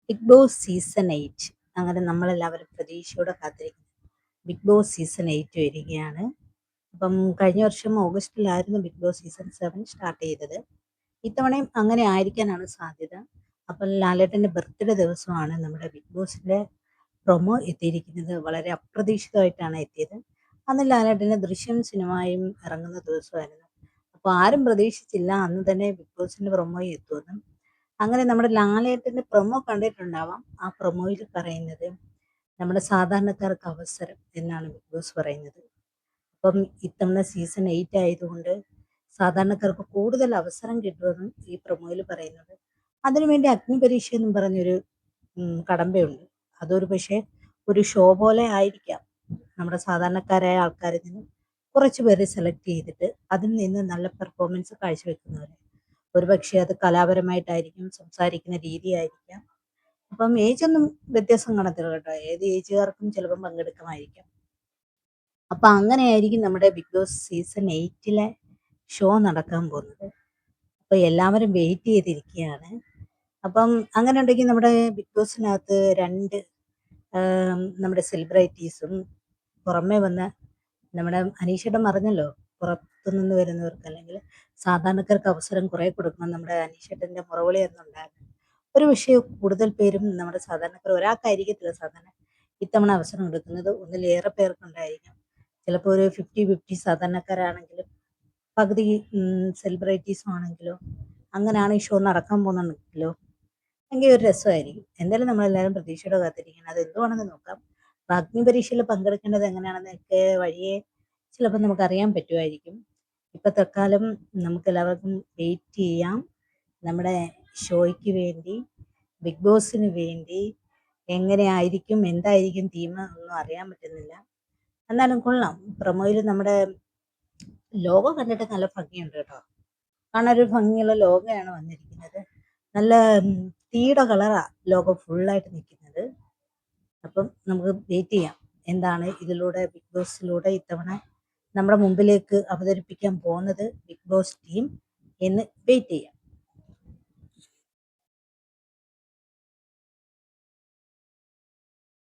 Big boss season 8 അങ്ങനെ നമ്മളെല്ലാവരും പ്രതീക്ഷയോടെ കാത്തിരിക്കുന്നു. ബിഗ് ബോസ് സീസൺ 8 വരികയാണ്. അപ്പം കഴിഞ്ഞ വർഷം ഓഗസ്റ്റിലായിരുന്നു ബിഗ് ബോസ് സീസൺ 7 സ്റ്റാർട്ട് ചെയ്തത്. ഇത്തവണയും അങ്ങനെ ആയിരിക്കാനാണ് സാധ്യത. അപ്പം ലാലേട്ടൻ്റെ ബർത്ത്ഡേ ദിവസമാണ് നമ്മുടെ ബിഗ് ബോസിൻ്റെ പ്രൊമോ എത്തിയിരിക്കുന്നത്. വളരെ അപ്രതീക്ഷിതമായിട്ടാണ് എത്തിയത്. അന്ന് ലാലേട്ടൻ്റെ ദൃശ്യം സിനിമയും ഇറങ്ങുന്ന ദിവസമായിരുന്നു. അപ്പോൾ ആരും പ്രതീക്ഷിച്ചില്ല അന്ന് തന്നെ ബിഗ് ബോസിൻ്റെ പ്രൊമോ എത്തുമെന്ന്. അങ്ങനെ നമ്മുടെ ലാലേട്ടൻ്റെ പ്രൊമോ കണ്ടിട്ടുണ്ടാവാം. ആ പ്രൊമോയിൽ പറയുന്നത് നമ്മുടെ സാധാരണക്കാർക്ക് അവസരം എന്നാണ് ബിഗ് ബോസ് പറയുന്നത്. അപ്പം ഇത്തവണ സീസൺ 8 ആയതുകൊണ്ട് സാധാരണക്കാർക്ക് കൂടുതൽ അവസരം കിട്ടുമെന്നും ഈ പ്രൊമോയിൽ പറയുന്നത്. അതിനുവേണ്ടി അഗ്നിപരീക്ഷ എന്നും പറഞ്ഞൊരു കടമ്പയുണ്ട്. അതൊരു പക്ഷേ ഒരു ഷോ പോലെ ആയിരിക്കാം. നമ്മുടെ സാധാരണക്കാരായ ആൾക്കാരിൽ നിന്നും കുറച്ച് പേരെ സെലക്ട് ചെയ്തിട്ട് അതിൽ നിന്ന് നല്ല പെർഫോമൻസ് കാഴ്ചവെക്കുന്നവരെ, ഒരുപക്ഷെ അത് കലാപരമായിട്ടായിരിക്കും, സംസാരിക്കുന്ന രീതിയായിരിക്കാം. അപ്പം ഏജൊന്നും വ്യത്യാസം കാണത്തില്ല കേട്ടോ. ഏത് ഏജുകാർക്കും ചിലപ്പം പങ്കെടുക്കാമായിരിക്കാം. അപ്പം അങ്ങനെയായിരിക്കും നമ്മുടെ ബിഗ് ബോസ് സീസൺ 8 ഷോ നടക്കാൻ പോകുന്നത്. അപ്പോൾ എല്ലാവരും വെയിറ്റ് ചെയ്തിരിക്കുകയാണ്. അപ്പം അങ്ങനെ ഉണ്ടെങ്കിൽ നമ്മുടെ ബിഗ് ബോസിനകത്ത് 2 നമ്മുടെ സെലിബ്രിറ്റീസും പുറമേ വന്ന നമ്മുടെ അനീഷേട്ടൻ പറഞ്ഞല്ലോ, പുറത്തുനിന്ന് വരുന്നവർക്ക് അല്ലെങ്കിൽ സാധാരണക്കാർക്ക് അവസരം കുറേ കൊടുക്കണം. നമ്മുടെ അനീഷേട്ടൻ്റെ മുറവിളി എന്നുണ്ടായിരുന്നു. ഒരു പക്ഷേ കൂടുതൽ പേരും നമ്മുടെ സാധാരണക്കാർ ഒരാൾക്കായിരിക്കത്തില്ല സാധാരണ ഇത്തവണ അവസരം കൊടുക്കുന്നത്, ഒന്നിലേറെ പേർക്കുണ്ടായിരിക്കും. ചിലപ്പോൾ ഒരു 50-50 സാധാരണക്കാരാണെങ്കിലും പകുതി സെലിബ്രിറ്റീസും ആണെങ്കിലോ, അങ്ങനെയാണ് ഈ ഷോ നടക്കാൻ പോകുന്നുണ്ടെങ്കിലോ എങ്കിൽ ഒരു രസമായിരിക്കും. എന്തായാലും നമ്മളെല്ലാവരും പ്രതീക്ഷയോടെ കാത്തിരിക്കണം. അത് എന്തുവാണെന്ന് നോക്കാം. അപ്പോൾ അഗ്നിപരീക്ഷയിൽ പങ്കെടുക്കേണ്ടത് എങ്ങനെയാണെന്നൊക്കെ വഴിയെ ചിലപ്പോൾ നമുക്കറിയാൻ പറ്റുമായിരിക്കും. ഇപ്പം തൽക്കാലം നമുക്കെല്ലാവർക്കും വെയിറ്റ് ചെയ്യാം. നമ്മുടെ ഷോയ്ക്ക് വേണ്ടി, ബിഗ് ബോസിന് വേണ്ടി എങ്ങനെയായിരിക്കും, എന്തായിരിക്കും തീം ഒന്നും അറിയാൻ പറ്റുന്നില്ല. എന്നാലും കൊള്ളാം. പ്രൊമോയിൽ നമ്മുടെ ലോഗോ കണ്ടിട്ട് നല്ല ഭംഗിയുണ്ട് കേട്ടോ. കാണാൻ ഒരു ഭംഗിയുള്ള ലോഗോയാണ് വന്നിരിക്കുന്നത്. നല്ല തീയുടെ കളറാ ലോഗോ ഫുള്ളായിട്ട് നിൽക്കുന്നത്. അപ്പം നമുക്ക് വെയിറ്റ് ചെയ്യാം. എന്താണ് ഇതിലൂടെ ബിഗ് ബോസിലൂടെ ഇത്തവണ നമ്മുടെ മുമ്പിലേക്ക് അവതരിപ്പിക്കാൻ പോകുന്നത് ബിഗ് ബോസ് ടീം എന്ന് വെയിറ്റ് ചെയ്യാം.